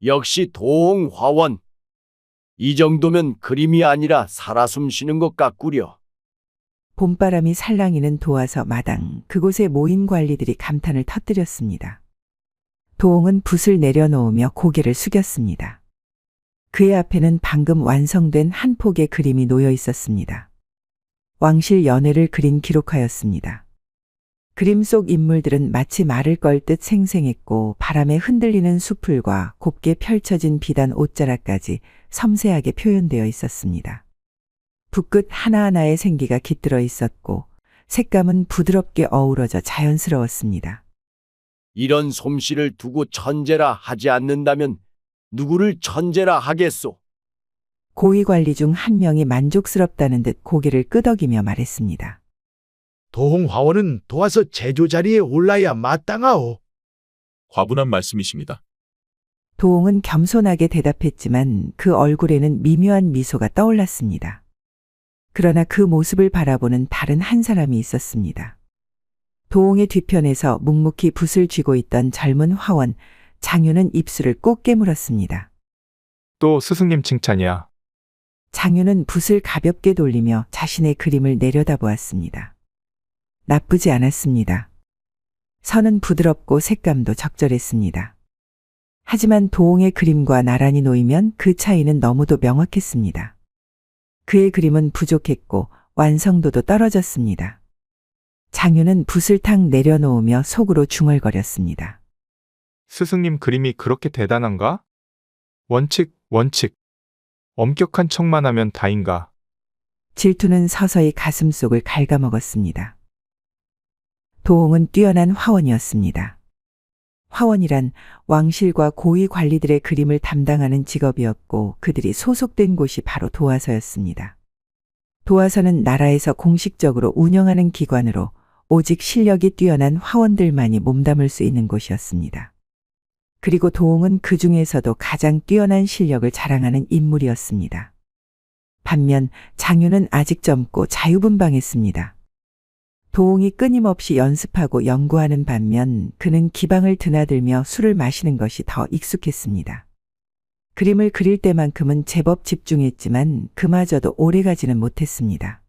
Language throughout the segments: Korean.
역시 도홍화원. 이 정도면 그림이 아니라 살아 숨쉬는 것 같구려. 봄바람이 살랑이는 도화서 마당, 그곳에 모인 관리들이 감탄을 터뜨렸습니다. 도홍은 붓을 내려놓으며 고개를 숙였습니다. 그의 앞에는 방금 완성된 한 폭의 그림이 놓여 있었습니다. 왕실 연회를 그린 기록하였습니다. 그림 속 인물들은 마치 말을 걸 듯 생생했고 바람에 흔들리는 수풀과 곱게 펼쳐진 비단 옷자락까지 섬세하게 표현되어 있었습니다. 붓끝 하나하나에 생기가 깃들어 있었고 색감은 부드럽게 어우러져 자연스러웠습니다. 이런 솜씨를 두고 천재라 하지 않는다면 누구를 천재라 하겠소? 고위 관리 중 한 명이 만족스럽다는 듯 고개를 끄덕이며 말했습니다. 도홍화원은 도와서 제조 자리에 올라야 마땅하오. 과분한 말씀이십니다. 도홍은 겸손하게 대답했지만 그 얼굴에는 미묘한 미소가 떠올랐습니다. 그러나 그 모습을 바라보는 다른 한 사람이 있었습니다. 도홍의 뒤편에서 묵묵히 붓을 쥐고 있던 젊은 화원, 장유는 입술을 꼭 깨물었습니다. 또 스승님 칭찬이야. 장유는 붓을 가볍게 돌리며 자신의 그림을 내려다보았습니다. 나쁘지 않았습니다. 선은 부드럽고 색감도 적절했습니다. 하지만 도홍의 그림과 나란히 놓이면 그 차이는 너무도 명확했습니다. 그의 그림은 부족했고 완성도도 떨어졌습니다. 장유는 붓을 탁 내려놓으며 속으로 중얼거렸습니다. 스승님 그림이 그렇게 대단한가? 원칙. 엄격한 척만 하면 다인가? 질투는 서서히 가슴속을 갉아먹었습니다. 도홍은 뛰어난 화원이었습니다. 화원이란 왕실과 고위 관리들의 그림을 담당하는 직업이었고 그들이 소속된 곳이 바로 도화서였습니다. 도화서는 나라에서 공식적으로 운영하는 기관으로 오직 실력이 뛰어난 화원들만이 몸담을 수 있는 곳이었습니다. 그리고 도홍은 그 중에서도 가장 뛰어난 실력을 자랑하는 인물이었습니다. 반면 장유는 아직 젊고 자유분방했습니다. 도홍이 끊임없이 연습하고 연구하는 반면 그는 기방을 드나들며 술을 마시는 것이 더 익숙했습니다. 그림을 그릴 때만큼은 제법 집중했지만 그마저도 오래가지는 못했습니다.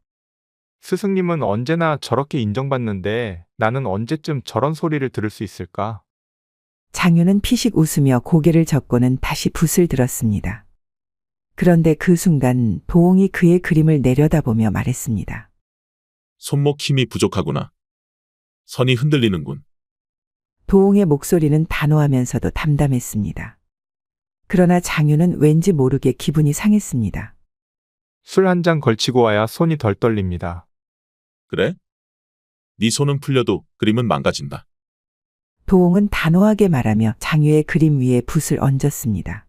스승님은 언제나 저렇게 인정받는데 나는 언제쯤 저런 소리를 들을 수 있을까? 장유는 피식 웃으며 고개를 젓고는 다시 붓을 들었습니다. 그런데 그 순간 도홍이 그의 그림을 내려다보며 말했습니다. 손목 힘이 부족하구나. 선이 흔들리는군. 도홍의 목소리는 단호하면서도 담담했습니다. 그러나 장유는 왠지 모르게 기분이 상했습니다. 술 한 잔 걸치고 와야 손이 덜 떨립니다. 그래? 네 손은 풀려도 그림은 망가진다. 도홍은 단호하게 말하며 장유의 그림 위에 붓을 얹었습니다.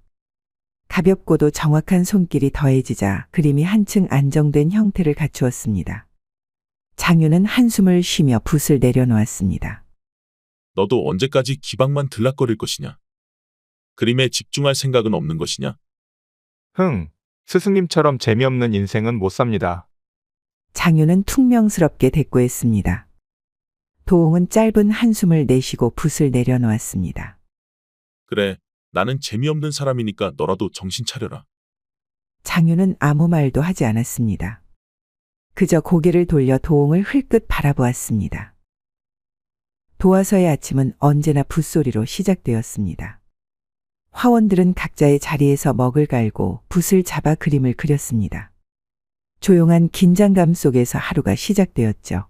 가볍고도 정확한 손길이 더해지자 그림이 한층 안정된 형태를 갖추었습니다. 장유는 한숨을 쉬며 붓을 내려놓았습니다. 너도 언제까지 기방만 들락거릴 것이냐? 그림에 집중할 생각은 없는 것이냐? 스승님처럼 재미없는 인생은 못 삽니다. 장유는 퉁명스럽게 대꾸했습니다. 도홍은 짧은 한숨을 내쉬고 붓을 내려놓았습니다. 그래, 나는 재미없는 사람이니까 너라도 정신 차려라. 장유는 아무 말도 하지 않았습니다. 그저 고개를 돌려 도홍을 흘끗 바라보았습니다. 도화서의 아침은 언제나 붓소리로 시작되었습니다. 화원들은 각자의 자리에서 먹을 갈고 붓을 잡아 그림을 그렸습니다. 조용한 긴장감 속에서 하루가 시작되었죠.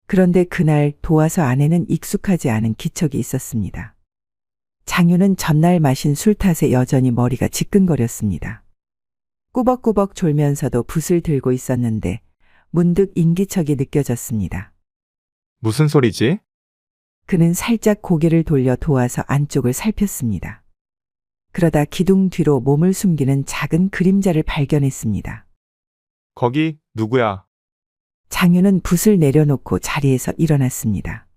그런데 그날 도화서 안에는 익숙하지 않은 기척이 있었습니다. 장유는 전날 마신 술 탓에 여전히 머리가 지끈거렸습니다. 꾸벅꾸벅 졸면서도 붓을 들고 있었는데 문득 인기척이 느껴졌습니다. 무슨 소리지? 그는 살짝 고개를 돌려 도화서 안쪽을 살폈습니다. 그러다 기둥 뒤로 몸을 숨기는 작은 그림자를 발견했습니다. 거기 누구야? 장유는 붓을 내려놓고 자리에서 일어났습니다.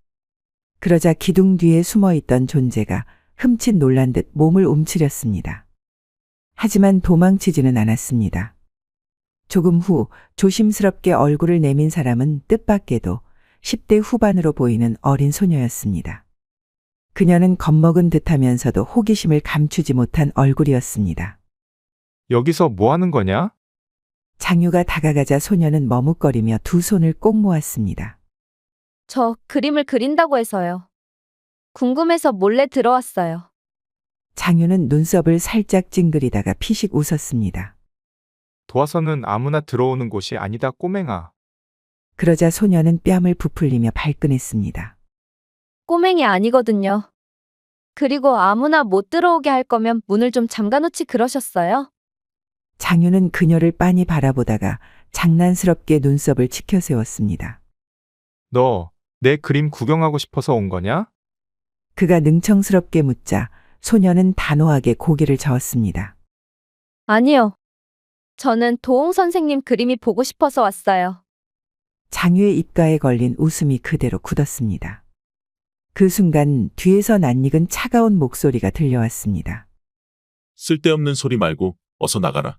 그러자 기둥 뒤에 숨어있던 존재가 흠칫 놀란 듯 몸을 움츠렸습니다. 하지만 도망치지는 않았습니다. 조금 후 조심스럽게 얼굴을 내민 사람은 뜻밖에도 10대 후반으로 보이는 어린 소녀였습니다. 그녀는 겁먹은 듯하면서도 호기심을 감추지 못한 얼굴이었습니다. 여기서 뭐 하는 거냐? 장유가 다가가자 소녀는 머뭇거리며 두 손을 꼭 모았습니다. 저 그림을 그린다고 해서요. 궁금해서 몰래 들어왔어요. 장유는 눈썹을 살짝 찡그리다가 피식 웃었습니다. 도화선은 아무나 들어오는 곳이 아니다, 꼬맹아. 그러자 소녀는 뺨을 부풀리며 발끈했습니다. 꼬맹이 아니거든요. 그리고 아무나 못 들어오게 할 거면 문을 좀 잠가놓지 그러셨어요? 장유는 그녀를 빤히 바라보다가 장난스럽게 눈썹을 치켜세웠습니다. 너, 내 그림 구경하고 싶어서 온 거냐? 그가 능청스럽게 묻자 소녀는 단호하게 고개를 저었습니다. 아니요. 저는 도홍 선생님 그림이 보고 싶어서 왔어요. 장유의 입가에 걸린 웃음이 그대로 굳었습니다. 그 순간 뒤에서 낯익은 차가운 목소리가 들려왔습니다. 쓸데없는 소리 말고 어서 나가라.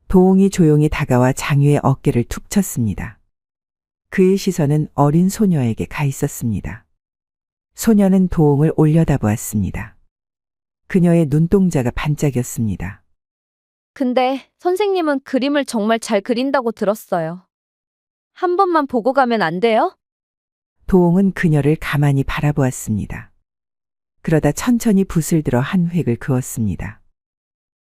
도홍이 조용히 다가와 장유의 어깨를 툭 쳤습니다. 그의 시선은 어린 소녀에게 가 있었습니다. 소녀는 도홍을 올려다보았습니다. 그녀의 눈동자가 반짝였습니다. 근데 선생님은 그림을 정말 잘 그린다고 들었어요. 한 번만 보고 가면 안 돼요? 도홍은 그녀를 가만히 바라보았습니다. 그러다 천천히 붓을 들어 한 획을 그었습니다.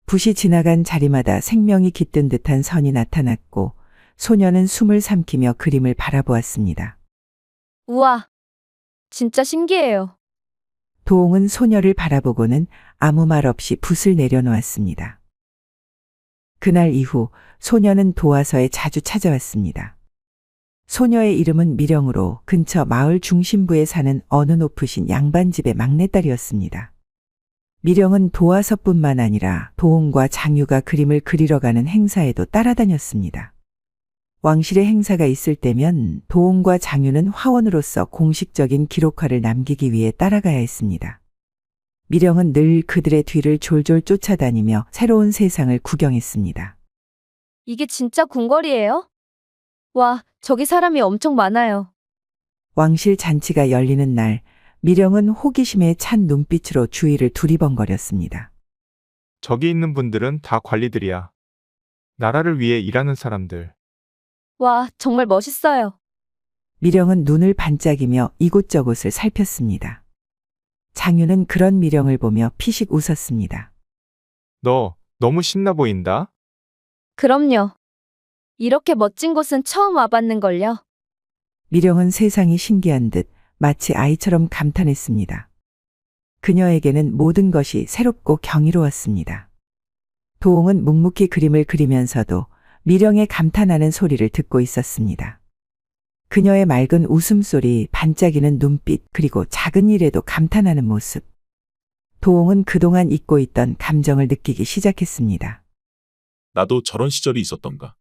붓이 지나간 자리마다 생명이 깃든 듯한 선이 나타났고 소녀는 숨을 삼키며 그림을 바라보았습니다. 우와, 진짜 신기해요. 도홍은 소녀를 바라보고는 아무 말 없이 붓을 내려놓았습니다. 그날 이후 소녀는 도화서에 자주 찾아왔습니다. 소녀의 이름은 미령으로 근처 마을 중심부에 사는 어느 높으신 양반집의 막내딸이었습니다. 미령은 도화서뿐만 아니라 도홍과 장유가 그림을 그리러 가는 행사에도 따라다녔습니다. 왕실의 행사가 있을 때면 도홍과 장유는 화원으로서 공식적인 기록화를 남기기 위해 따라가야 했습니다. 미령은 늘 그들의 뒤를 졸졸 쫓아다니며 새로운 세상을 구경했습니다. 이게 진짜 궁궐이에요? 와, 저기 사람이 엄청 많아요. 왕실 잔치가 열리는 날 미령은 호기심에 찬 눈빛으로 주위를 두리번거렸습니다. 저기 있는 분들은 다 관리들이야. 나라를 위해 일하는 사람들. 와, 정말 멋있어요. 미령은 눈을 반짝이며 이곳저곳을 살폈습니다. 장유는 그런 미령을 보며 피식 웃었습니다. 너, 너무 신나 보인다? 그럼요. 이렇게 멋진 곳은 처음 와봤는걸요. 미령은 세상이 신기한 듯 마치 아이처럼 감탄했습니다. 그녀에게는 모든 것이 새롭고 경이로웠습니다. 도홍은 묵묵히 그림을 그리면서도 미령의 감탄하는 소리를 듣고 있었습니다. 그녀의 맑은 웃음소리, 반짝이는 눈빛, 그리고 작은 일에도 감탄하는 모습. 도홍은 그동안 잊고 있던 감정을 느끼기 시작했습니다. 나도 저런 시절이 있었던가.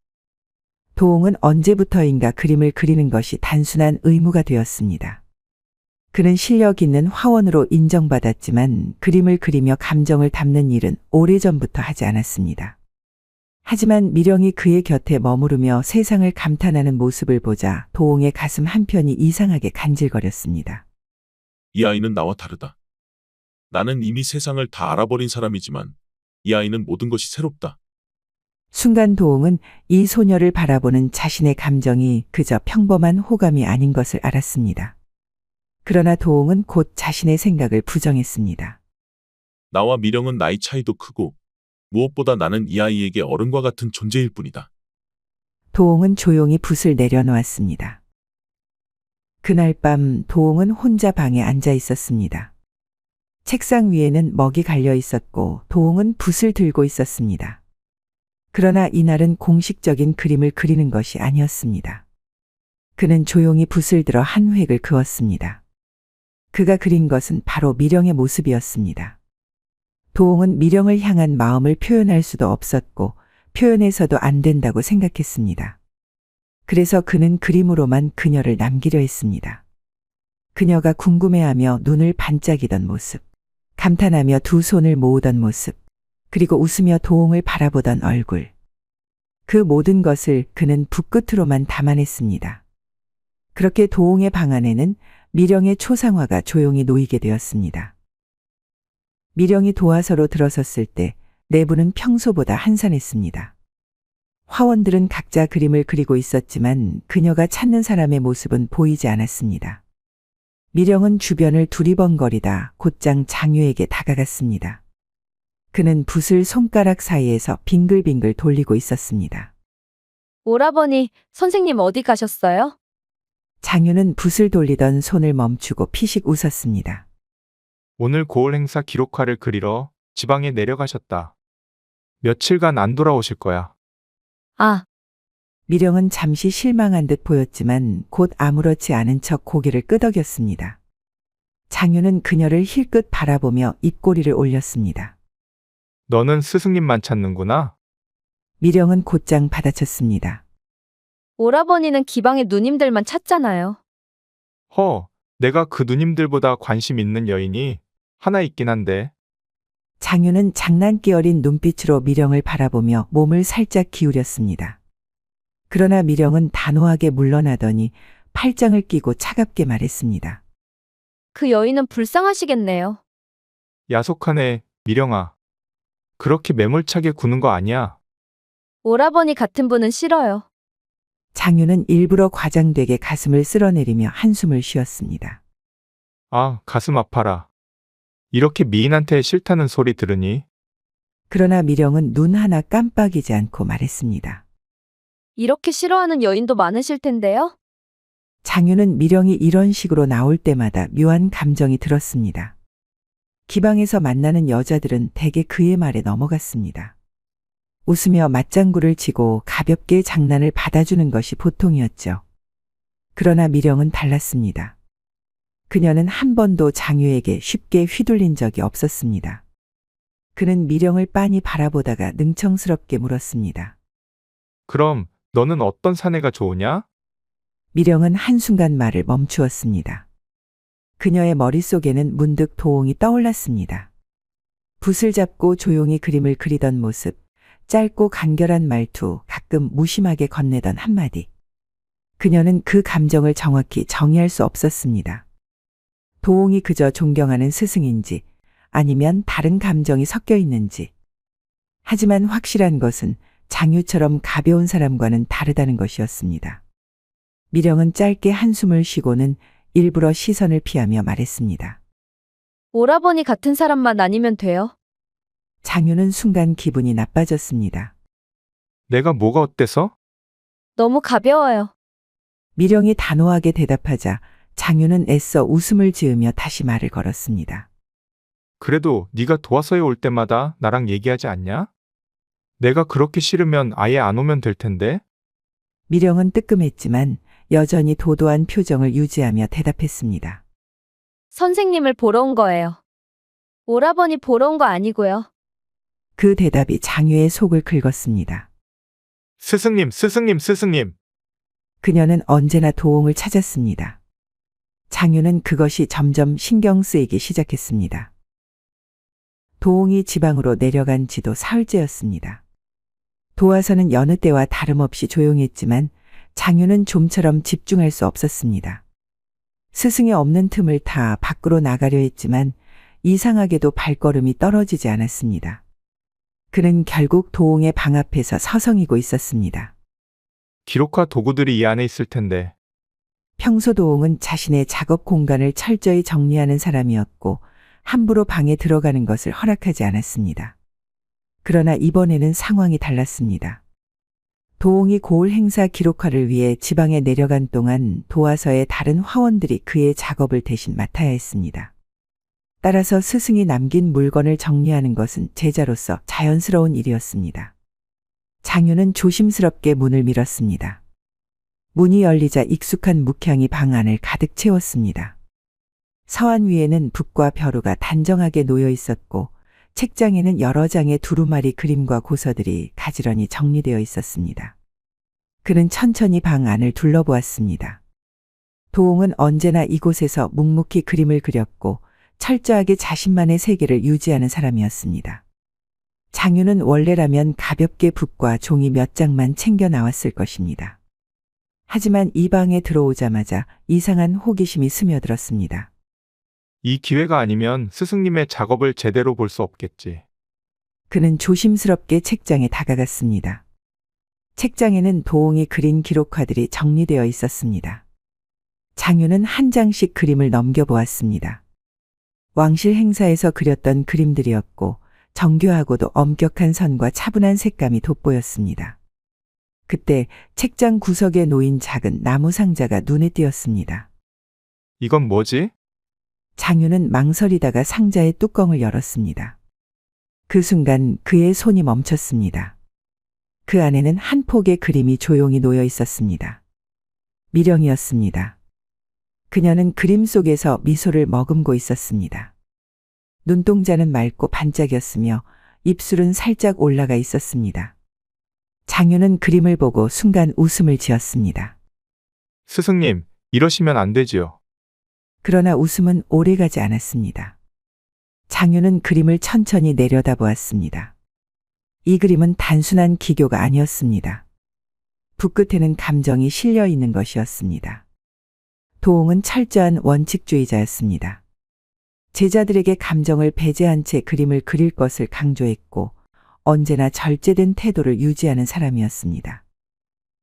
도홍은 언제부터인가 그림을 그리는 것이 단순한 의무가 되었습니다. 그는 실력 있는 화원으로 인정받았지만 그림을 그리며 감정을 담는 일은 오래전부터 하지 않았습니다. 하지만 미령이 그의 곁에 머무르며 세상을 감탄하는 모습을 보자 도홍의 가슴 한편이 이상하게 간질거렸습니다. 이 아이는 나와 다르다. 나는 이미 세상을 다 알아버린 사람이지만 이 아이는 모든 것이 새롭다. 순간 도홍은 이 소녀를 바라보는 자신의 감정이 그저 평범한 호감이 아닌 것을 알았습니다. 그러나 도홍은 곧 자신의 생각을 부정했습니다. 나와 미령은 나이 차이도 크고 무엇보다 나는 이 아이에게 어른과 같은 존재일 뿐이다. 도홍은 조용히 붓을 내려놓았습니다. 그날 밤 도홍은 혼자 방에 앉아 있었습니다. 책상 위에는 먹이 갈려 있었고 도홍은 붓을 들고 있었습니다. 그러나 이날은 공식적인 그림을 그리는 것이 아니었습니다. 그는 조용히 붓을 들어 한 획을 그었습니다. 그가 그린 것은 바로 미령의 모습이었습니다. 도홍은 미령을 향한 마음을 표현할 수도 없었고 표현해서도 안 된다고 생각했습니다. 그래서 그는 그림으로만 그녀를 남기려 했습니다. 그녀가 궁금해하며 눈을 반짝이던 모습, 감탄하며 두 손을 모으던 모습, 그리고 웃으며 도홍을 바라보던 얼굴. 그 모든 것을 그는 붓끝으로만 담아냈습니다. 그렇게 도홍의 방 안에는 미령의 초상화가 조용히 놓이게 되었습니다. 미령이 도화서로 들어섰을 때 내부는 평소보다 한산했습니다. 화원들은 각자 그림을 그리고 있었지만 그녀가 찾는 사람의 모습은 보이지 않았습니다. 미령은 주변을 두리번거리다 곧장 장유에게 다가갔습니다. 그는 붓을 손가락 사이에서 빙글빙글 돌리고 있었습니다. 오라버니, 선생님 어디 가셨어요? 장유는 붓을 돌리던 손을 멈추고 피식 웃었습니다. 오늘 고을 행사 기록화를 그리러 지방에 내려가셨다. 며칠간 안 돌아오실 거야. 아, 미령은 잠시 실망한 듯 보였지만 곧 아무렇지 않은 척 고개를 끄덕였습니다. 장유는 그녀를 힐끗 바라보며 입꼬리를 올렸습니다. 너는 스승님만 찾는구나. 미령은 곧장 받아쳤습니다. 오라버니는 기방의 누님들만 찾잖아요. 허, 내가 그 누님들보다 관심 있는 여인이 하나 있긴 한데. 장유는 장난기 어린 눈빛으로 미령을 바라보며 몸을 살짝 기울였습니다. 그러나 미령은 단호하게 물러나더니 팔짱을 끼고 차갑게 말했습니다. 그 여인은 불쌍하시겠네요. 야속하네, 미령아. 그렇게 매몰차게 구는 거 아니야. 오라버니 같은 분은 싫어요. 장유는 일부러 과장되게 가슴을 쓸어내리며 한숨을 쉬었습니다. 아, 가슴 아파라. 이렇게 미인한테 싫다는 소리 들으니? 그러나 미령은 눈 하나 깜빡이지 않고 말했습니다. 이렇게 싫어하는 여인도 많으실 텐데요. 장유는 미령이 이런 식으로 나올 때마다 묘한 감정이 들었습니다. 기방에서 만나는 여자들은 대개 그의 말에 넘어갔습니다. 웃으며 맞장구를 치고 가볍게 장난을 받아주는 것이 보통이었죠. 그러나 미령은 달랐습니다. 그녀는 한 번도 장유에게 쉽게 휘둘린 적이 없었습니다. 그는 미령을 빤히 바라보다가 능청스럽게 물었습니다. 그럼 너는 어떤 사내가 좋으냐? 미령은 한순간 말을 멈추었습니다. 그녀의 머릿속에는 문득 도홍이 떠올랐습니다. 붓을 잡고 조용히 그림을 그리던 모습, 짧고 간결한 말투, 가끔 무심하게 건네던 한마디. 그녀는 그 감정을 정확히 정의할 수 없었습니다. 도홍이 그저 존경하는 스승인지 아니면 다른 감정이 섞여 있는지. 하지만 확실한 것은 장유처럼 가벼운 사람과는 다르다는 것이었습니다. 미령은 짧게 한숨을 쉬고는 일부러 시선을 피하며 말했습니다. 오라버니 같은 사람만 아니면 돼요. 장유는 순간 기분이 나빠졌습니다. 내가 뭐가 어때서? 너무 가벼워요. 미령이 단호하게 대답하자 장유는 애써 웃음을 지으며 다시 말을 걸었습니다. 그래도 네가 도화서에 올 때마다 나랑 얘기하지 않냐? 내가 그렇게 싫으면 아예 안 오면 될 텐데. 미령은 뜨끔했지만 여전히 도도한 표정을 유지하며 대답했습니다. 선생님을 보러 온 거예요. 오라버니 보러 온 거 아니고요. 그 대답이 장유의 속을 긁었습니다. 스승님, 스승님, 스승님. 그녀는 언제나 도홍을 찾았습니다. 장유는 그것이 점점 신경 쓰이기 시작했습니다. 도홍이 지방으로 내려간 지도 사흘째였습니다. 도화서는 여느 때와 다름없이 조용했지만 장유는 좀처럼 집중할 수 없었습니다. 스승이 없는 틈을 타 밖으로 나가려 했지만 이상하게도 발걸음이 떨어지지 않았습니다. 그는 결국 도홍의 방 앞에서 서성이고 있었습니다. 기록화 도구들이 이 안에 있을 텐데. 평소 도홍은 자신의 작업 공간을 철저히 정리하는 사람이었고 함부로 방에 들어가는 것을 허락하지 않았습니다. 그러나 이번에는 상황이 달랐습니다. 도홍이 고을 행사 기록화를 위해 지방에 내려간 동안 도화서의 다른 화원들이 그의 작업을 대신 맡아야 했습니다. 따라서 스승이 남긴 물건을 정리하는 것은 제자로서 자연스러운 일이었습니다. 장유는 조심스럽게 문을 밀었습니다. 문이 열리자 익숙한 묵향이 방 안을 가득 채웠습니다. 서안 위에는 붓과 벼루가 단정하게 놓여 있었고 책장에는 여러 장의 두루마리 그림과 고서들이 가지런히 정리되어 있었습니다. 그는 천천히 방 안을 둘러보았습니다. 도홍은 언제나 이곳에서 묵묵히 그림을 그렸고 철저하게 자신만의 세계를 유지하는 사람이었습니다. 장유는 원래라면 가볍게 붓과 종이 몇 장만 챙겨 나왔을 것입니다. 하지만 이 방에 들어오자마자 이상한 호기심이 스며들었습니다. 이 기회가 아니면 스승님의 작업을 제대로 볼 수 없겠지. 그는 조심스럽게 책장에 다가갔습니다. 책장에는 도홍이 그린 기록화들이 정리되어 있었습니다. 장유는 한 장씩 그림을 넘겨보았습니다. 왕실 행사에서 그렸던 그림들이었고 정교하고도 엄격한 선과 차분한 색감이 돋보였습니다. 그때 책장 구석에 놓인 작은 나무 상자가 눈에 띄었습니다. 이건 뭐지? 장유는 망설이다가 상자의 뚜껑을 열었습니다. 그 순간 그의 손이 멈췄습니다. 그 안에는 한 폭의 그림이 조용히 놓여 있었습니다. 미령이었습니다. 그녀는 그림 속에서 미소를 머금고 있었습니다. 눈동자는 맑고 반짝였으며 입술은 살짝 올라가 있었습니다. 장유는 그림을 보고 순간 웃음을 지었습니다. 스승님, 이러시면 안 되지요. 그러나 웃음은 오래가지 않았습니다. 장유는 그림을 천천히 내려다보았습니다. 이 그림은 단순한 기교가 아니었습니다. 붓끝에는 감정이 실려 있는 것이었습니다. 도홍은 철저한 원칙주의자였습니다. 제자들에게 감정을 배제한 채 그림을 그릴 것을 강조했고 언제나 절제된 태도를 유지하는 사람이었습니다.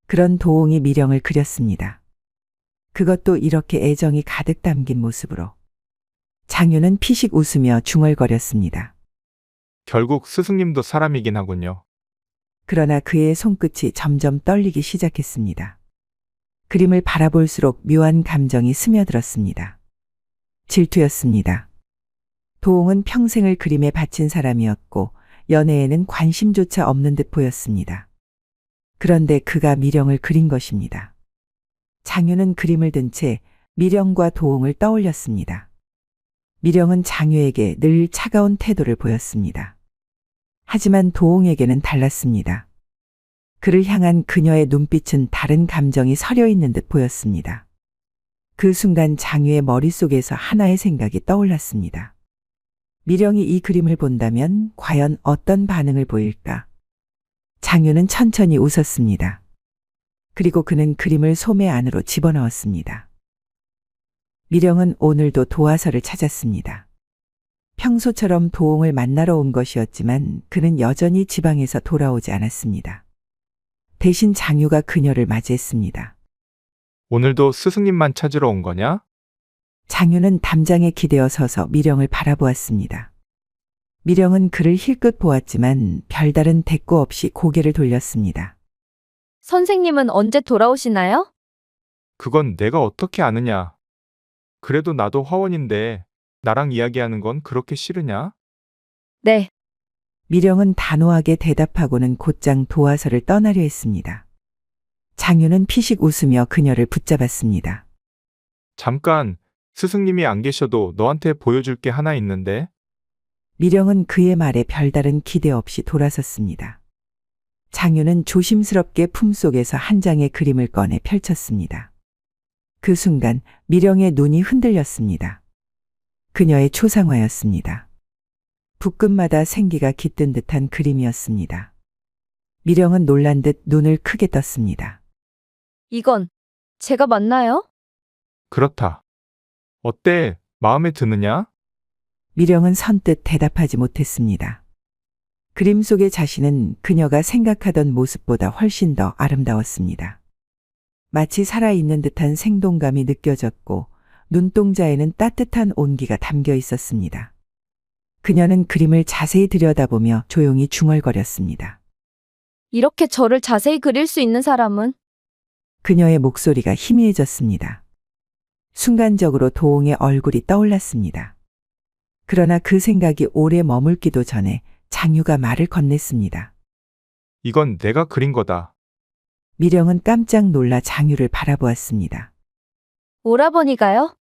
그런 도홍이 미령을 그렸습니다. 그것도 이렇게 애정이 가득 담긴 모습으로. 장유는 피식 웃으며 중얼거렸습니다. 결국 스승님도 사람이긴 하군요. 그러나 그의 손끝이 점점 떨리기 시작했습니다. 그림을 바라볼수록 묘한 감정이 스며들었습니다. 질투였습니다. 도홍은 평생을 그림에 바친 사람이었고 연애에는 관심조차 없는 듯 보였습니다. 그런데 그가 미령을 그린 것입니다. 장유는 그림을 든 채 미령과 도홍을 떠올렸습니다. 미령은 장유에게 늘 차가운 태도를 보였습니다. 하지만 도홍에게는 달랐습니다. 그를 향한 그녀의 눈빛은 다른 감정이 서려 있는 듯 보였습니다. 그 순간 장유의 머릿속에서 하나의 생각이 떠올랐습니다. 미령이 이 그림을 본다면 과연 어떤 반응을 보일까? 장유는 천천히 웃었습니다. 그리고 그는 그림을 소매 안으로 집어넣었습니다. 미령은 오늘도 도화서를 찾았습니다. 평소처럼 도홍을 만나러 온 것이었지만 그는 여전히 지방에서 돌아오지 않았습니다. 대신 장유가 그녀를 맞이했습니다. 오늘도 스승님만 찾으러 온 거냐? 장유는 담장에 기대어 서서 미령을 바라보았습니다. 미령은 그를 힐끗 보았지만 별다른 대꾸 없이 고개를 돌렸습니다. 선생님은 언제 돌아오시나요? 그건 내가 어떻게 아느냐. 그래도 나도 화원인데 나랑 이야기하는 건 그렇게 싫으냐? 네. 미령은 단호하게 대답하고는 곧장 도화서를 떠나려 했습니다. 장유는 피식 웃으며 그녀를 붙잡았습니다. 잠깐, 스승님이 안 계셔도 너한테 보여줄 게 하나 있는데. 미령은 그의 말에 별다른 기대 없이 돌아섰습니다. 장유는 조심스럽게 품속에서 한 장의 그림을 꺼내 펼쳤습니다. 그 순간 미령의 눈이 흔들렸습니다. 그녀의 초상화였습니다. 붓끝마다 생기가 깃든 듯한 그림이었습니다. 미령은 놀란 듯 눈을 크게 떴습니다. 이건 제가 맞나요? 그렇다. 어때? 마음에 드느냐? 미령은 선뜻 대답하지 못했습니다. 그림 속의 자신은 그녀가 생각하던 모습보다 훨씬 더 아름다웠습니다. 마치 살아있는 듯한 생동감이 느껴졌고 눈동자에는 따뜻한 온기가 담겨 있었습니다. 그녀는 그림을 자세히 들여다보며 조용히 중얼거렸습니다. 이렇게 저를 자세히 그릴 수 있는 사람은? 그녀의 목소리가 희미해졌습니다. 순간적으로 도홍의 얼굴이 떠올랐습니다. 그러나 그 생각이 오래 머물기도 전에 장유가 말을 건넸습니다. 이건 내가 그린 거다. 미령은 깜짝 놀라 장유를 바라보았습니다. 오라버니가요?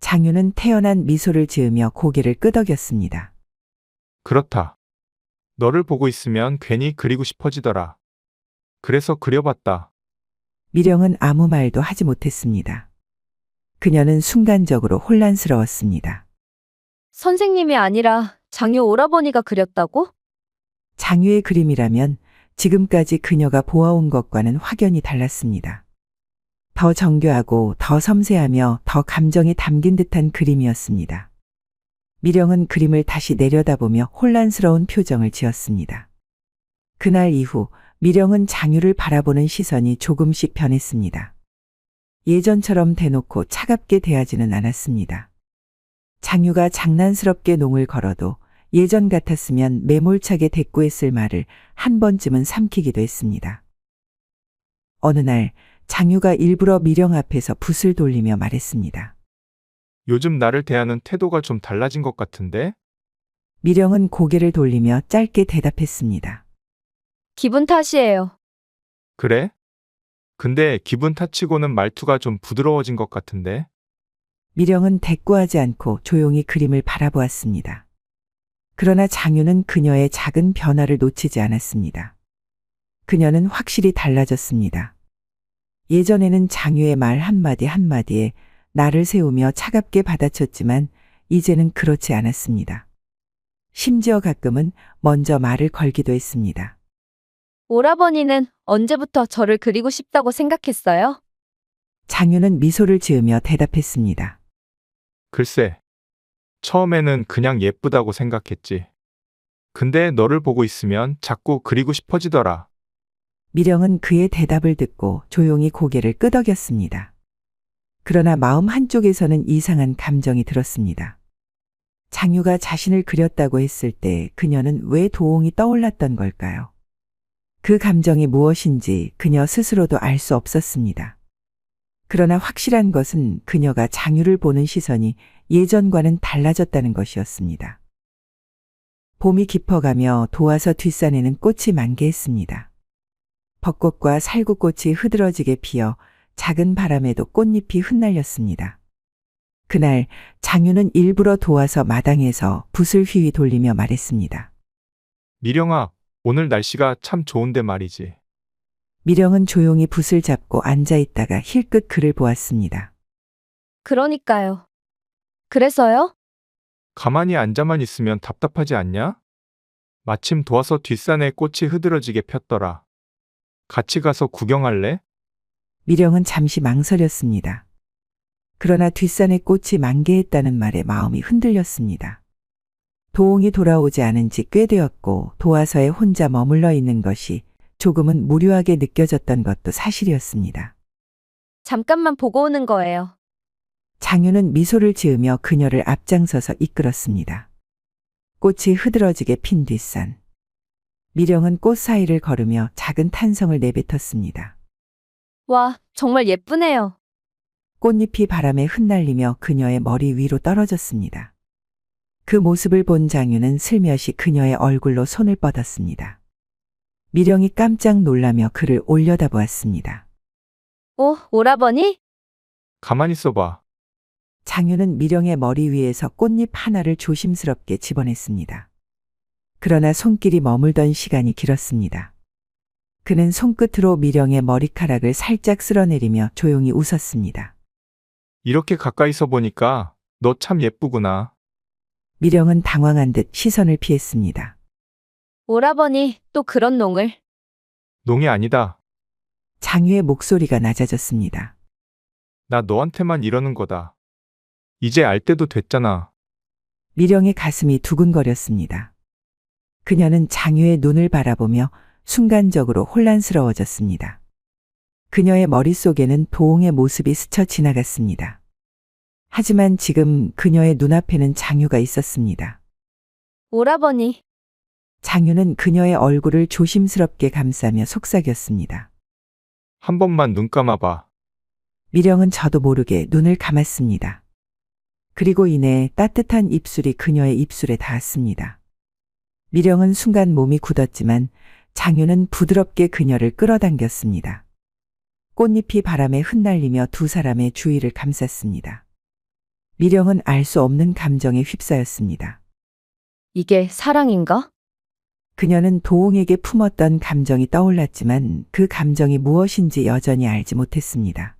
장유는 태연한 미소를 지으며 고개를 끄덕였습니다. 그렇다. 너를 보고 있으면 괜히 그리고 싶어지더라. 그래서 그려봤다. 미령은 아무 말도 하지 못했습니다. 그녀는 순간적으로 혼란스러웠습니다. 선생님이 아니라 장유 오라버니가 그렸다고? 장유의 그림이라면 지금까지 그녀가 보아온 것과는 확연히 달랐습니다. 더 정교하고 더 섬세하며 더 감정이 담긴 듯한 그림이었습니다. 미령은 그림을 다시 내려다보며 혼란스러운 표정을 지었습니다. 그날 이후 미령은 장유를 바라보는 시선이 조금씩 변했습니다. 예전처럼 대놓고 차갑게 대하지는 않았습니다. 장유가 장난스럽게 농을 걸어도 예전 같았으면 매몰차게 대꾸했을 말을 한 번쯤은 삼키기도 했습니다. 어느 날 장유가 일부러 미령 앞에서 붓을 돌리며 말했습니다. 요즘 나를 대하는 태도가 좀 달라진 것 같은데? 미령은 고개를 돌리며 짧게 대답했습니다. 기분 탓이에요. 그래? 근데 기분 탓치고는 말투가 좀 부드러워진 것 같은데? 미령은 대꾸하지 않고 조용히 그림을 바라보았습니다. 그러나 장유는 그녀의 작은 변화를 놓치지 않았습니다. 그녀는 확실히 달라졌습니다. 예전에는 장유의 말 한마디 한마디에 나를 세우며 차갑게 받아쳤지만 이제는 그렇지 않았습니다. 심지어 가끔은 먼저 말을 걸기도 했습니다. 오라버니는 언제부터 저를 그리고 싶다고 생각했어요? 장유는 미소를 지으며 대답했습니다. 글쎄, 처음에는 그냥 예쁘다고 생각했지. 근데 너를 보고 있으면 자꾸 그리고 싶어지더라. 미령은 그의 대답을 듣고 조용히 고개를 끄덕였습니다. 그러나 마음 한쪽에서는 이상한 감정이 들었습니다. 장유가 자신을 그렸다고 했을 때 그녀는 왜 도홍이 떠올랐던 걸까요? 그 감정이 무엇인지 그녀 스스로도 알 수 없었습니다. 그러나 확실한 것은 그녀가 장유를 보는 시선이 예전과는 달라졌다는 것이었습니다. 봄이 깊어가며 도화서 뒷산에는 꽃이 만개했습니다. 벚꽃과 살구꽃이 흐드러지게 피어 작은 바람에도 꽃잎이 흩날렸습니다. 그날 장유는 일부러 도화서 마당에서 붓을 휘휘 돌리며 말했습니다. 미령아, 오늘 날씨가 참 좋은데 말이지. 미령은 조용히 붓을 잡고 앉아 있다가 힐끗 그를 보았습니다. 그러니까요. 그래서요? 가만히 앉아만 있으면 답답하지 않냐? 마침 도와서 뒷산에 꽃이 흐드러지게 폈더라. 같이 가서 구경할래? 미령은 잠시 망설였습니다. 그러나 뒷산에 꽃이 만개했다는 말에 마음이 흔들렸습니다. 도홍이 돌아오지 않은 지 꽤 되었고 도화서에 혼자 머물러 있는 것이 조금은 무료하게 느껴졌던 것도 사실이었습니다. 잠깐만 보고 오는 거예요. 장유는 미소를 지으며 그녀를 앞장서서 이끌었습니다. 꽃이 흐드러지게 핀 뒷산. 미령은 꽃 사이를 걸으며 작은 탄성을 내뱉었습니다. 와, 정말 예쁘네요. 꽃잎이 바람에 흩날리며 그녀의 머리 위로 떨어졌습니다. 그 모습을 본 장유는 슬며시 그녀의 얼굴로 손을 뻗었습니다. 미령이 깜짝 놀라며 그를 올려다보았습니다. 오, 오라버니? 가만히 있어봐. 장유는 미령의 머리 위에서 꽃잎 하나를 조심스럽게 집어냈습니다. 그러나 손길이 머물던 시간이 길었습니다. 그는 손끝으로 미령의 머리카락을 살짝 쓸어내리며 조용히 웃었습니다. 이렇게 가까이서 보니까 너 참 예쁘구나. 미령은 당황한 듯 시선을 피했습니다. 오라버니, 또 그런 농을. 농이 아니다. 장유의 목소리가 낮아졌습니다. 나 너한테만 이러는 거다. 이제 알 때도 됐잖아. 미령의 가슴이 두근거렸습니다. 그녀는 장유의 눈을 바라보며 순간적으로 혼란스러워졌습니다. 그녀의 머릿속에는 도홍의 모습이 스쳐 지나갔습니다. 하지만 지금 그녀의 눈앞에는 장유가 있었습니다. 오라버니, 장유는 그녀의 얼굴을 조심스럽게 감싸며 속삭였습니다. 한 번만 눈 감아봐. 미령은 저도 모르게 눈을 감았습니다. 그리고 이내 따뜻한 입술이 그녀의 입술에 닿았습니다. 미령은 순간 몸이 굳었지만 장유는 부드럽게 그녀를 끌어당겼습니다. 꽃잎이 바람에 흩날리며 두 사람의 주위를 감쌌습니다. 미령은 알 수 없는 감정에 휩싸였습니다. 이게 사랑인가? 그녀는 도홍에게 품었던 감정이 떠올랐지만 그 감정이 무엇인지 여전히 알지 못했습니다.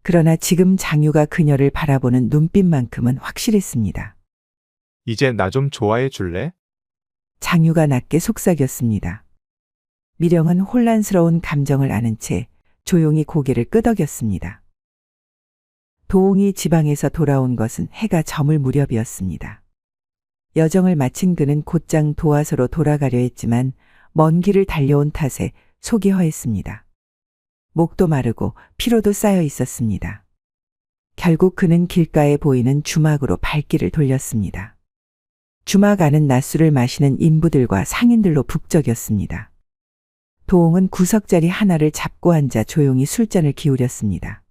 그러나 지금 장유가 그녀를 바라보는 눈빛만큼은 확실했습니다. 이제 나 좀 좋아해 줄래? 장유가 낮게 속삭였습니다. 미령은 혼란스러운 감정을 아는 채 조용히 고개를 끄덕였습니다. 도홍이 지방에서 돌아온 것은 해가 저물 무렵이었습니다. 여정을 마친 그는 곧장 도화서로 돌아가려 했지만 먼 길을 달려온 탓에 속이 허했습니다. 목도 마르고 피로도 쌓여 있었습니다. 결국 그는 길가에 보이는 주막으로 발길을 돌렸습니다. 주막 안은 낮술을 마시는 인부들과 상인들로 북적였습니다. 도홍은 구석자리 하나를 잡고 앉아 조용히 술잔을 기울였습니다.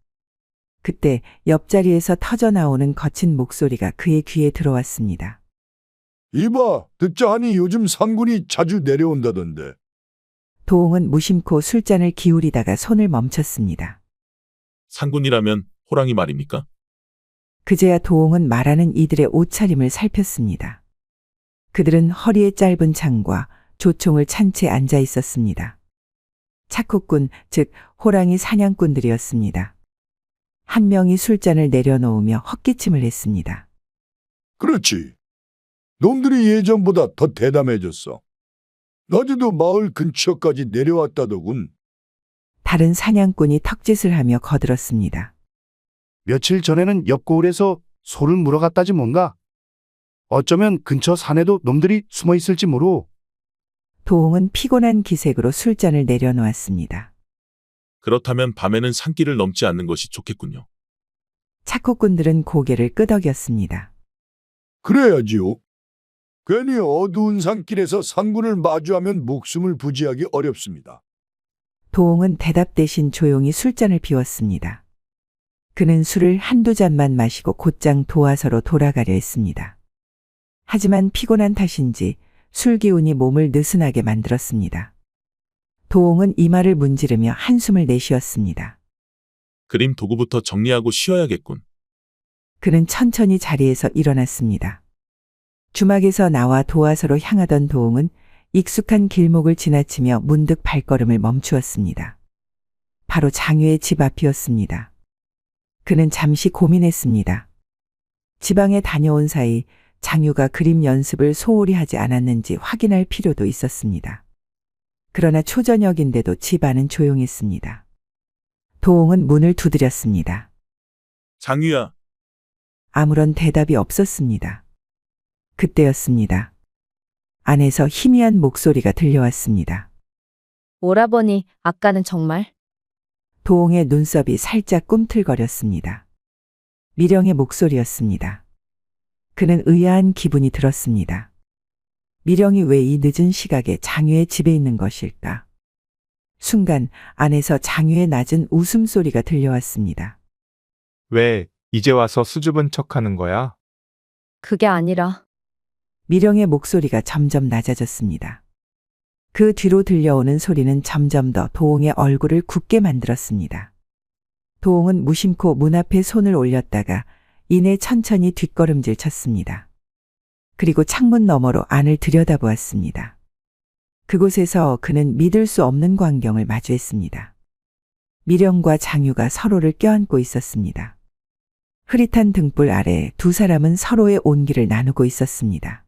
그때 옆자리에서 터져 나오는 거친 목소리가 그의 귀에 들어왔습니다. 이봐, 듣자 하니 요즘 상군이 자주 내려온다던데. 도홍은 무심코 술잔을 기울이다가 손을 멈췄습니다. 상군이라면 호랑이 말입니까? 그제야 도홍은 말하는 이들의 옷차림을 살폈습니다. 그들은 허리에 짧은 창과 조총을 찬 채 앉아 있었습니다. 착호꾼, 즉 호랑이 사냥꾼들이었습니다. 한 명이 술잔을 내려놓으며 헛기침을 했습니다. 그렇지. 놈들이 예전보다 더 대담해졌어. 낮에도 마을 근처까지 내려왔다더군. 다른 사냥꾼이 턱짓을 하며 거들었습니다. 며칠 전에는 옆고을에서 소를 물어갔다지 뭔가. 어쩌면 근처 산에도 놈들이 숨어 있을지 모르오. 도홍은 피곤한 기색으로 술잔을 내려놓았습니다. 그렇다면 밤에는 산길을 넘지 않는 것이 좋겠군요. 착호꾼들은 고개를 끄덕였습니다. 그래야지요. 괜히 어두운 산길에서 상군을 마주하면 목숨을 부지하기 어렵습니다. 도홍은 대답 대신 조용히 술잔을 비웠습니다. 그는 술을 한두 잔만 마시고 곧장 도화서로 돌아가려 했습니다. 하지만 피곤한 탓인지 술 기운이 몸을 느슨하게 만들었습니다. 도홍은 이마를 문지르며 한숨을 내쉬었습니다. 그림 도구부터 정리하고 쉬어야겠군. 그는 천천히 자리에서 일어났습니다. 주막에서 나와 도화서로 향하던 도홍은 익숙한 길목을 지나치며 문득 발걸음을 멈추었습니다. 바로 장유의 집 앞이었습니다. 그는 잠시 고민했습니다. 지방에 다녀온 사이 장유가 그림 연습을 소홀히 하지 않았는지 확인할 필요도 있었습니다. 그러나 초저녁인데도 집 안은 조용했습니다. 도홍은 문을 두드렸습니다. 장유야, 아무런 대답이 없었습니다. 그때였습니다. 안에서 희미한 목소리가 들려왔습니다. 오라버니, 아까는 정말. 도홍의 눈썹이 살짝 꿈틀거렸습니다. 미령의 목소리였습니다. 그는 의아한 기분이 들었습니다. 미령이 왜 이 늦은 시각에 장유의 집에 있는 것일까? 순간 안에서 장유의 낮은 웃음소리가 들려왔습니다. 왜 이제 와서 수줍은 척하는 거야? 그게 아니라. 미령의 목소리가 점점 낮아졌습니다. 그 뒤로 들려오는 소리는 점점 더 도홍의 얼굴을 굳게 만들었습니다. 도홍은 무심코 문 앞에 손을 올렸다가 이내 천천히 뒷걸음질 쳤습니다. 그리고 창문 너머로 안을 들여다보았습니다. 그곳에서 그는 믿을 수 없는 광경을 마주했습니다. 미령과 장유가 서로를 껴안고 있었습니다. 흐릿한 등불 아래 두 사람은 서로의 온기를 나누고 있었습니다.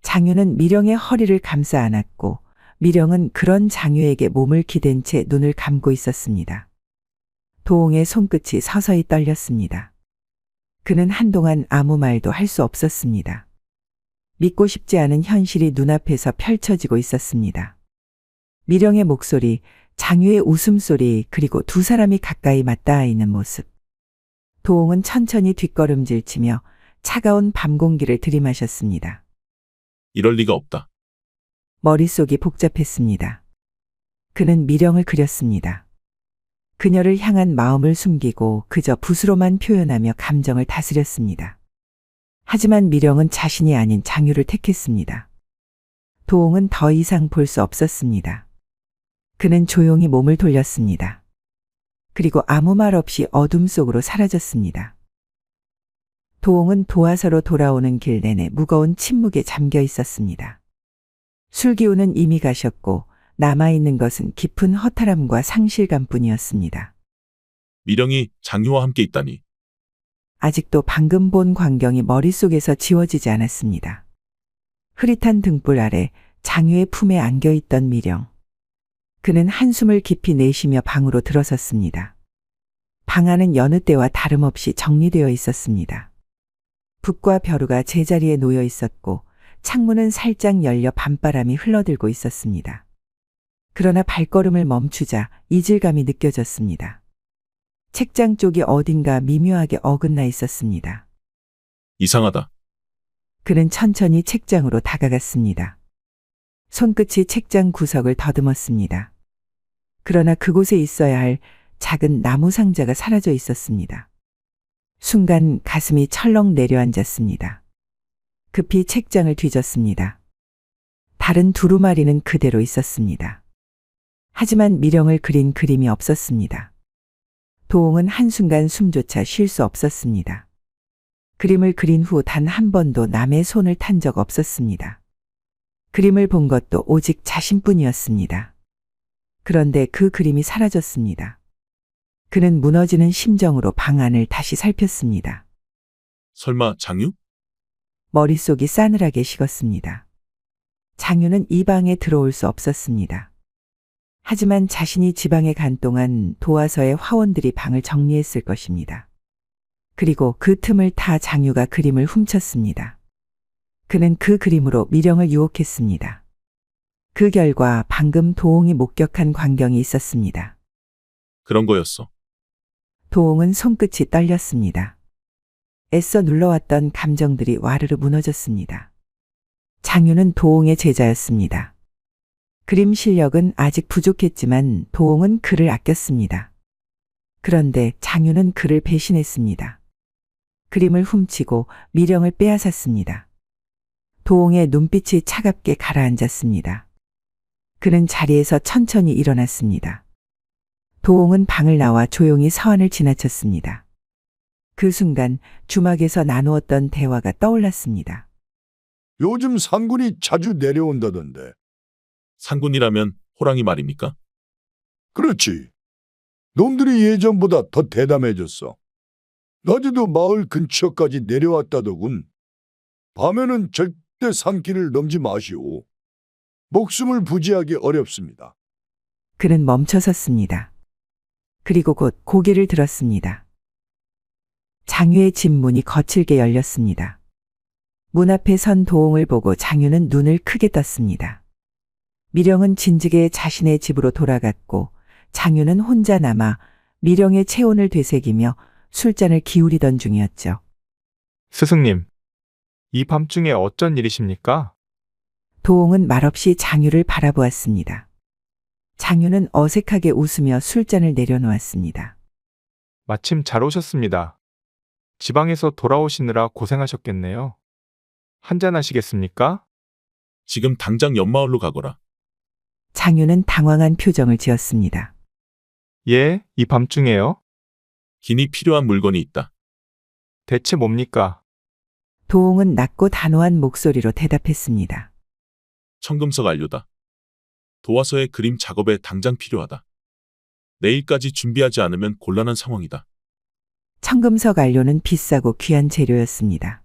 장유는 미령의 허리를 감싸 안았고 미령은 그런 장유에게 몸을 기댄 채 눈을 감고 있었습니다. 도홍의 손끝이 서서히 떨렸습니다. 그는 한동안 아무 말도 할 수 없었습니다. 믿고 싶지 않은 현실이 눈앞에서 펼쳐지고 있었습니다. 미령의 목소리, 장유의 웃음소리, 그리고 두 사람이 가까이 맞닿아 있는 모습. 도홍은 천천히 뒷걸음질 치며 차가운 밤 공기를 들이마셨습니다. 이럴 리가 없다. 머릿속이 복잡했습니다. 그는 미령을 그렸습니다. 그녀를 향한 마음을 숨기고 그저 붓으로만 표현하며 감정을 다스렸습니다. 하지만 미령은 자신이 아닌 장유를 택했습니다. 도홍은 더 이상 볼 수 없었습니다. 그는 조용히 몸을 돌렸습니다. 그리고 아무 말 없이 어둠 속으로 사라졌습니다. 도홍은 도화서로 돌아오는 길 내내 무거운 침묵에 잠겨 있었습니다. 술기운은 이미 가셨고 남아있는 것은 깊은 허탈함과 상실감뿐이었습니다. 미령이 장유와 함께 있다니. 아직도 방금 본 광경이 머릿속에서 지워지지 않았습니다. 흐릿한 등불 아래 장유의 품에 안겨있던 미령. 그는 한숨을 깊이 내쉬며 방으로 들어섰습니다. 방 안은 여느 때와 다름없이 정리되어 있었습니다. 붓과 벼루가 제자리에 놓여 있었고 창문은 살짝 열려 밤바람이 흘러들고 있었습니다. 그러나 발걸음을 멈추자 이질감이 느껴졌습니다. 책장 쪽이 어딘가 미묘하게 어긋나 있었습니다. 이상하다. 그는 천천히 책장으로 다가갔습니다. 손끝이 책장 구석을 더듬었습니다. 그러나 그곳에 있어야 할 작은 나무 상자가 사라져 있었습니다. 순간 가슴이 철렁 내려앉았습니다. 급히 책장을 뒤졌습니다. 다른 두루마리는 그대로 있었습니다. 하지만 미령을 그린 그림이 없었습니다. 도홍은 한순간 숨조차 쉴 수 없었습니다. 그림을 그린 후 단 한 번도 남의 손을 탄 적 없었습니다. 그림을 본 것도 오직 자신뿐이었습니다. 그런데 그 그림이 사라졌습니다. 그는 무너지는 심정으로 방 안을 다시 살폈습니다. 설마 장유? 머릿속이 싸늘하게 식었습니다. 장유는 이 방에 들어올 수 없었습니다. 하지만 자신이 지방에 간 동안 도화서의 화원들이 방을 정리했을 것입니다. 그리고 그 틈을 타 장유가 그림을 훔쳤습니다. 그는 그 그림으로 미령을 유혹했습니다. 그 결과 방금 도홍이 목격한 광경이 있었습니다. 그런 거였어. 도홍은 손끝이 떨렸습니다. 애써 눌러왔던 감정들이 와르르 무너졌습니다. 장유는 도홍의 제자였습니다. 그림 실력은 아직 부족했지만 도홍은 그를 아꼈습니다. 그런데 장유는 그를 배신했습니다. 그림을 훔치고 미령을 빼앗았습니다. 도홍의 눈빛이 차갑게 가라앉았습니다. 그는 자리에서 천천히 일어났습니다. 도홍은 방을 나와 조용히 서원을 지나쳤습니다. 그 순간 주막에서 나누었던 대화가 떠올랐습니다. 요즘 상군이 자주 내려온다던데. 상군이라면 호랑이 말입니까? 그렇지. 놈들이 예전보다 더 대담해졌어. 낮에도 마을 근처까지 내려왔다더군. 밤에는 절대 산길을 넘지 마시오. 목숨을 부지하기 어렵습니다. 그는 멈춰섰습니다. 그리고 곧 고개를 들었습니다. 장유의 집 문이 거칠게 열렸습니다. 문 앞에 선 도홍을 보고 장유는 눈을 크게 떴습니다. 미령은 진즉에 자신의 집으로 돌아갔고 장유는 혼자 남아 미령의 체온을 되새기며 술잔을 기울이던 중이었죠. 스승님, 이 밤중에 어쩐 일이십니까? 도홍은 말없이 장유를 바라보았습니다. 장유는 어색하게 웃으며 술잔을 내려놓았습니다. 마침 잘 오셨습니다. 지방에서 돌아오시느라 고생하셨겠네요. 한잔 하시겠습니까? 지금 당장 옆마을로 가거라. 장유는 당황한 표정을 지었습니다. 예, 이 밤중에요? 긴히 필요한 물건이 있다. 대체 뭡니까? 도홍은 낮고 단호한 목소리로 대답했습니다. 청금석 안료다. 도화서의 그림 작업에 당장 필요하다. 내일까지 준비하지 않으면 곤란한 상황이다. 청금석 안료는 비싸고 귀한 재료였습니다.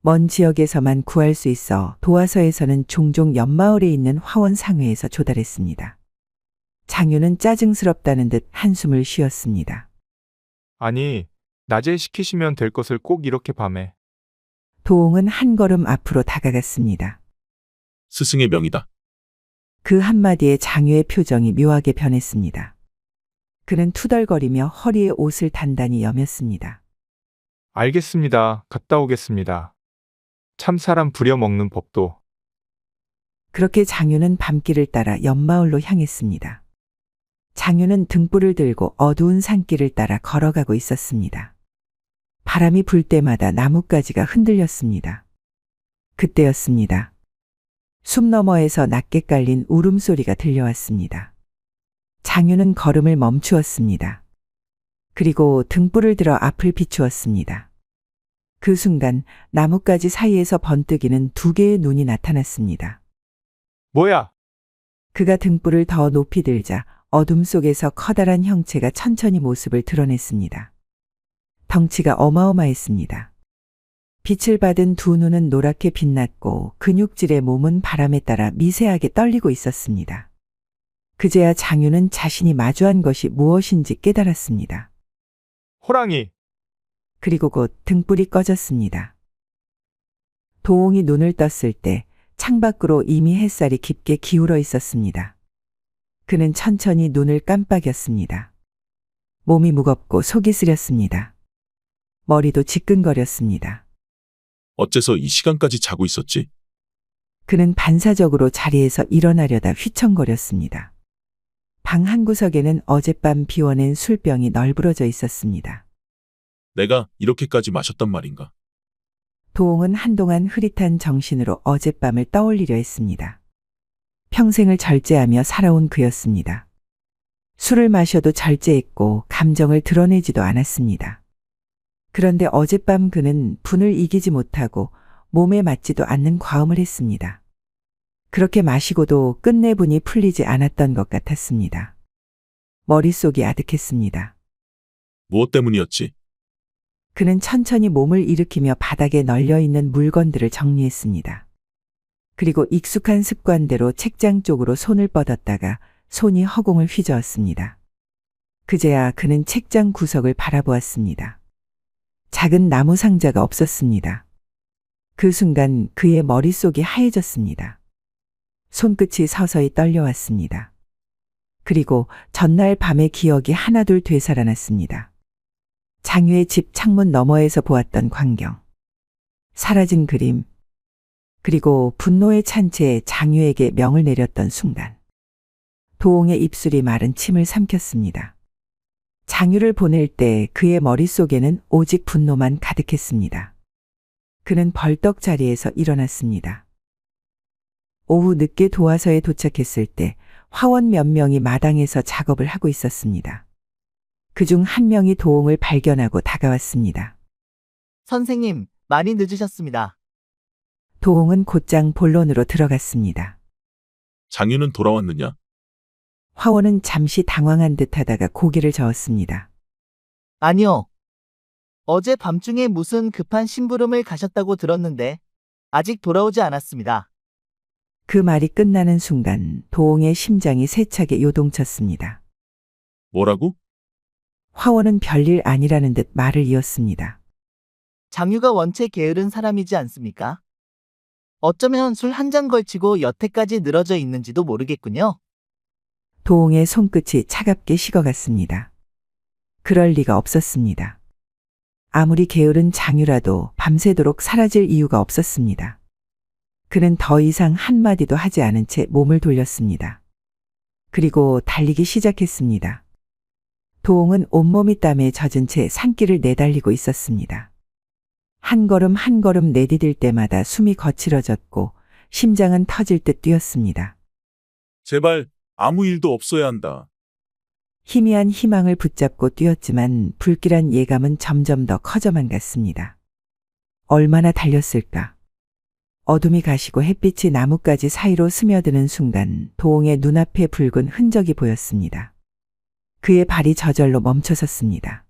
먼 지역에서만 구할 수 있어 도화서에서는 종종 옆마을에 있는 화원상회에서 조달했습니다. 장유는 짜증스럽다는 듯 한숨을 쉬었습니다. 아니, 낮에 시키시면 될 것을 꼭 이렇게 밤에. 도홍은 한 걸음 앞으로 다가갔습니다. 스승의 명이다. 그 한마디에 장유의 표정이 묘하게 변했습니다. 그는 투덜거리며 허리에 옷을 단단히 여몄습니다. 알겠습니다. 갔다 오겠습니다. 참 사람 부려먹는 법도. 그렇게 장유는 밤길을 따라 옆마을로 향했습니다. 장유는 등불을 들고 어두운 산길을 따라 걸어가고 있었습니다. 바람이 불 때마다 나뭇가지가 흔들렸습니다. 그때였습니다. 숲 너머에서 낮게 깔린 울음소리가 들려왔습니다. 장유는 걸음을 멈추었습니다. 그리고 등불을 들어 앞을 비추었습니다. 그 순간 나뭇가지 사이에서 번뜩이는 두 개의 눈이 나타났습니다. 뭐야? 그가 등불을 더 높이 들자 어둠 속에서 커다란 형체가 천천히 모습을 드러냈습니다. 덩치가 어마어마했습니다. 빛을 받은 두 눈은 노랗게 빛났고 근육질의 몸은 바람에 따라 미세하게 떨리고 있었습니다. 그제야 장유는 자신이 마주한 것이 무엇인지 깨달았습니다. 호랑이! 그리고 곧 등불이 꺼졌습니다. 도홍이 눈을 떴을 때 창밖으로 이미 햇살이 깊게 기울어 있었습니다. 그는 천천히 눈을 깜빡였습니다. 몸이 무겁고 속이 쓰렸습니다. 머리도 지끈거렸습니다. 어째서 이 시간까지 자고 있었지? 그는 반사적으로 자리에서 일어나려다 휘청거렸습니다. 방 한구석에는 어젯밤 비워낸 술병이 널브러져 있었습니다. 내가 이렇게까지 마셨단 말인가? 도홍은 한동안 흐릿한 정신으로 어젯밤을 떠올리려 했습니다. 평생을 절제하며 살아온 그였습니다. 술을 마셔도 절제했고 감정을 드러내지도 않았습니다. 그런데 어젯밤 그는 분을 이기지 못하고 몸에 맞지도 않는 과음을 했습니다. 그렇게 마시고도 끝내 분이 풀리지 않았던 것 같았습니다. 머릿속이 아득했습니다. 무엇 때문이었지? 그는 천천히 몸을 일으키며 바닥에 널려있는 물건들을 정리했습니다. 그리고 익숙한 습관대로 책장 쪽으로 손을 뻗었다가 손이 허공을 휘저었습니다. 그제야 그는 책장 구석을 바라보았습니다. 작은 나무 상자가 없었습니다. 그 순간 그의 머릿속이 하얘졌습니다. 손끝이 서서히 떨려왔습니다. 그리고 전날 밤의 기억이 하나둘 되살아났습니다. 장유의 집 창문 너머에서 보았던 광경. 사라진 그림. 그리고 분노에 찬 채 장유에게 명을 내렸던 순간. 도홍의 입술이 마른 침을 삼켰습니다. 장유를 보낼 때 그의 머릿속에는 오직 분노만 가득했습니다. 그는 벌떡 자리에서 일어났습니다. 오후 늦게 도화서에 도착했을 때 화원 몇 명이 마당에서 작업을 하고 있었습니다. 그중 한 명이 도홍을 발견하고 다가왔습니다. 선생님, 많이 늦으셨습니다. 도홍은 곧장 본론으로 들어갔습니다. 장유는 돌아왔느냐? 화원은 잠시 당황한 듯하다가 고개를 저었습니다. 아니요. 어제 밤중에 무슨 급한 심부름을 가셨다고 들었는데 아직 돌아오지 않았습니다. 그 말이 끝나는 순간 도홍의 심장이 세차게 요동쳤습니다. 뭐라고? 화원은 별일 아니라는 듯 말을 이었습니다. 장유가 원체 게으른 사람이지 않습니까? 어쩌면 술 한 잔 걸치고 여태까지 늘어져 있는지도 모르겠군요. 도홍의 손끝이 차갑게 식어갔습니다. 그럴 리가 없었습니다. 아무리 게으른 장유라도 밤새도록 사라질 이유가 없었습니다. 그는 더 이상 한마디도 하지 않은 채 몸을 돌렸습니다. 그리고 달리기 시작했습니다. 도홍은 온몸이 땀에 젖은 채 산길을 내달리고 있었습니다. 한 걸음 한 걸음 내디딜 때마다 숨이 거칠어졌고 심장은 터질 듯 뛰었습니다. 제발 아무 일도 없어야 한다. 희미한 희망을 붙잡고 뛰었지만 불길한 예감은 점점 더 커져만 갔습니다. 얼마나 달렸을까? 어둠이 가시고 햇빛이 나뭇가지 사이로 스며드는 순간 도홍의 눈앞에 붉은 흔적이 보였습니다. 그의 발이 저절로 멈춰섰습니다.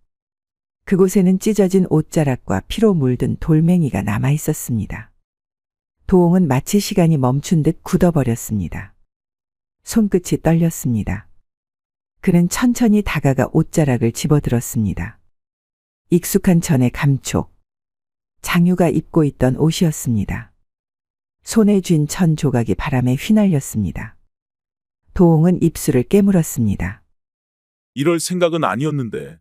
그곳에는 찢어진 옷자락과 피로 물든 돌멩이가 남아 있었습니다. 도홍은 마치 시간이 멈춘 듯 굳어버렸습니다. 손끝이 떨렸습니다. 그는 천천히 다가가 옷자락을 집어들었습니다. 익숙한 천의 감촉. 장유가 입고 있던 옷이었습니다. 손에 쥔 천 조각이 바람에 휘날렸습니다. 도홍은 입술을 깨물었습니다. 이럴 생각은 아니었는데.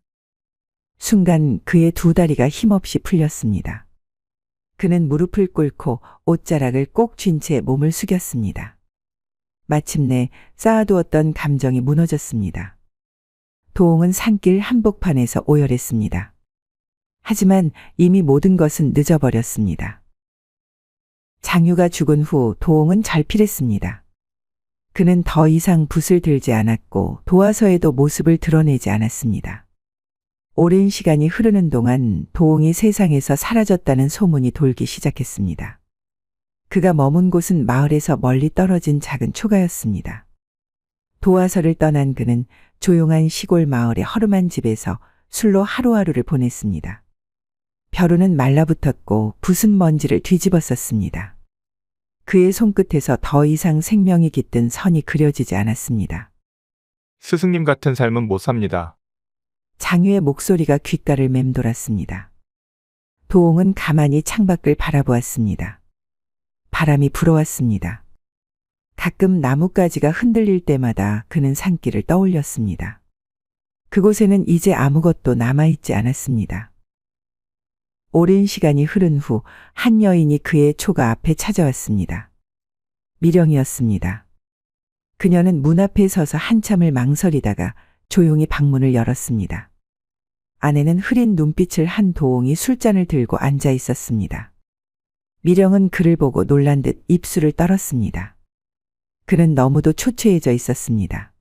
순간 그의 두 다리가 힘없이 풀렸습니다. 그는 무릎을 꿇고 옷자락을 꼭 쥔 채 몸을 숙였습니다. 마침내 쌓아두었던 감정이 무너졌습니다. 도홍은 산길 한복판에서 오열했습니다. 하지만 이미 모든 것은 늦어버렸습니다. 장유가 죽은 후 도홍은 절필했습니다. 그는 더 이상 붓을 들지 않았고 도화서에도 모습을 드러내지 않았습니다. 오랜 시간이 흐르는 동안 도홍이 세상에서 사라졌다는 소문이 돌기 시작했습니다. 그가 머문 곳은 마을에서 멀리 떨어진 작은 초가였습니다. 도화서를 떠난 그는 조용한 시골 마을의 허름한 집에서 술로 하루하루를 보냈습니다. 벼루는 말라붙었고 붓은 먼지를 뒤집었었습니다. 그의 손끝에서 더 이상 생명이 깃든 선이 그려지지 않았습니다. 스승님 같은 삶은 못 삽니다. 장유의 목소리가 귓가를 맴돌았습니다. 도홍은 가만히 창밖을 바라보았습니다. 바람이 불어왔습니다. 가끔 나뭇가지가 흔들릴 때마다 그는 산길을 떠올렸습니다. 그곳에는 이제 아무것도 남아있지 않았습니다. 오랜 시간이 흐른 후 한 여인이 그의 초가 앞에 찾아왔습니다. 미령이었습니다. 그녀는 문 앞에 서서 한참을 망설이다가 조용히 방문을 열었습니다. 안에는 흐린 눈빛을 한 도홍이 술잔을 들고 앉아 있었습니다. 미령은 그를 보고 놀란 듯 입술을 떨었습니다. 그는 너무도 초췌해져 있었습니다.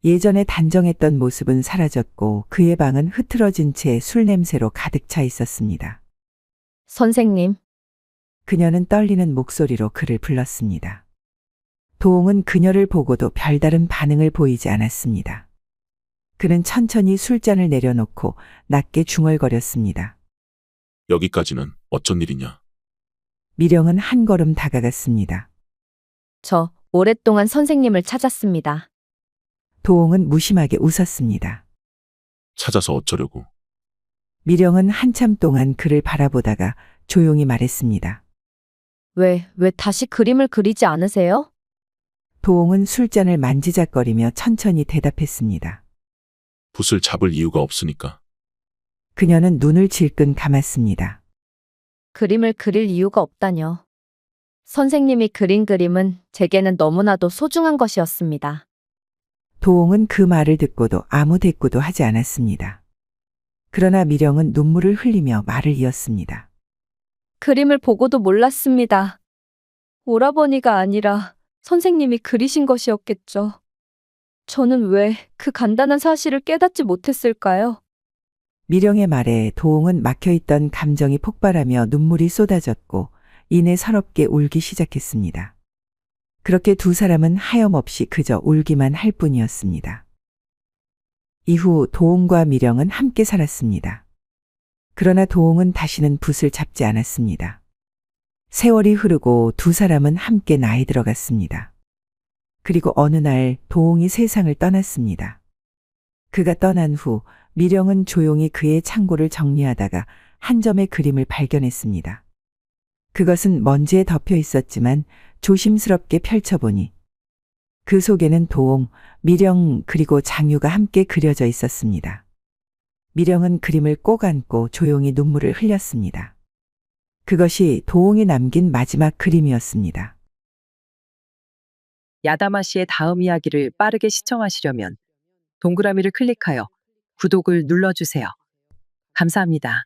예전에 단정했던 모습은 사라졌고 그의 방은 흐트러진 채 술 냄새로 가득 차 있었습니다. 선생님, 그녀는 떨리는 목소리로 그를 불렀습니다. 도홍은 그녀를 보고도 별다른 반응을 보이지 않았습니다. 그는 천천히 술잔을 내려놓고 낮게 중얼거렸습니다. 여기까지는 어쩐 일이냐? 미령은 한 걸음 다가갔습니다. 저 오랫동안 선생님을 찾았습니다. 도홍은 무심하게 웃었습니다. 찾아서 어쩌려고? 미령은 한참 동안 그를 바라보다가 조용히 말했습니다. 왜 다시 그림을 그리지 않으세요? 도홍은 술잔을 만지작거리며 천천히 대답했습니다. 붓을 잡을 이유가 없으니까. 그녀는 눈을 질끈 감았습니다. 그림을 그릴 이유가 없다뇨. 선생님이 그린 그림은 제게는 너무나도 소중한 것이었습니다. 도홍은 그 말을 듣고도 아무 대꾸도 하지 않았습니다. 그러나 미령은 눈물을 흘리며 말을 이었습니다. 그림을 보고도 몰랐습니다. 오라버니가 아니라 선생님이 그리신 것이었겠죠. 저는 왜 그 간단한 사실을 깨닫지 못했을까요? 미령의 말에 도홍은 막혀있던 감정이 폭발하며 눈물이 쏟아졌고 이내 서럽게 울기 시작했습니다. 그렇게 두 사람은 하염없이 그저 울기만 할 뿐이었습니다. 이후 도홍과 미령은 함께 살았습니다. 그러나 도홍은 다시는 붓을 잡지 않았습니다. 세월이 흐르고 두 사람은 함께 나이 들어갔습니다. 그리고 어느 날 도홍이 세상을 떠났습니다. 그가 떠난 후 미령은 조용히 그의 창고를 정리하다가 한 점의 그림을 발견했습니다. 그것은 먼지에 덮여 있었지만 조심스럽게 펼쳐보니 그 속에는 도홍, 미령 그리고 장유가 함께 그려져 있었습니다. 미령은 그림을 꼭 안고 조용히 눈물을 흘렸습니다. 그것이 도홍이 남긴 마지막 그림이었습니다. 야다마 씨의 다음 이야기를 빠르게 시청하시려면 동그라미를 클릭하여 구독을 눌러주세요. 감사합니다.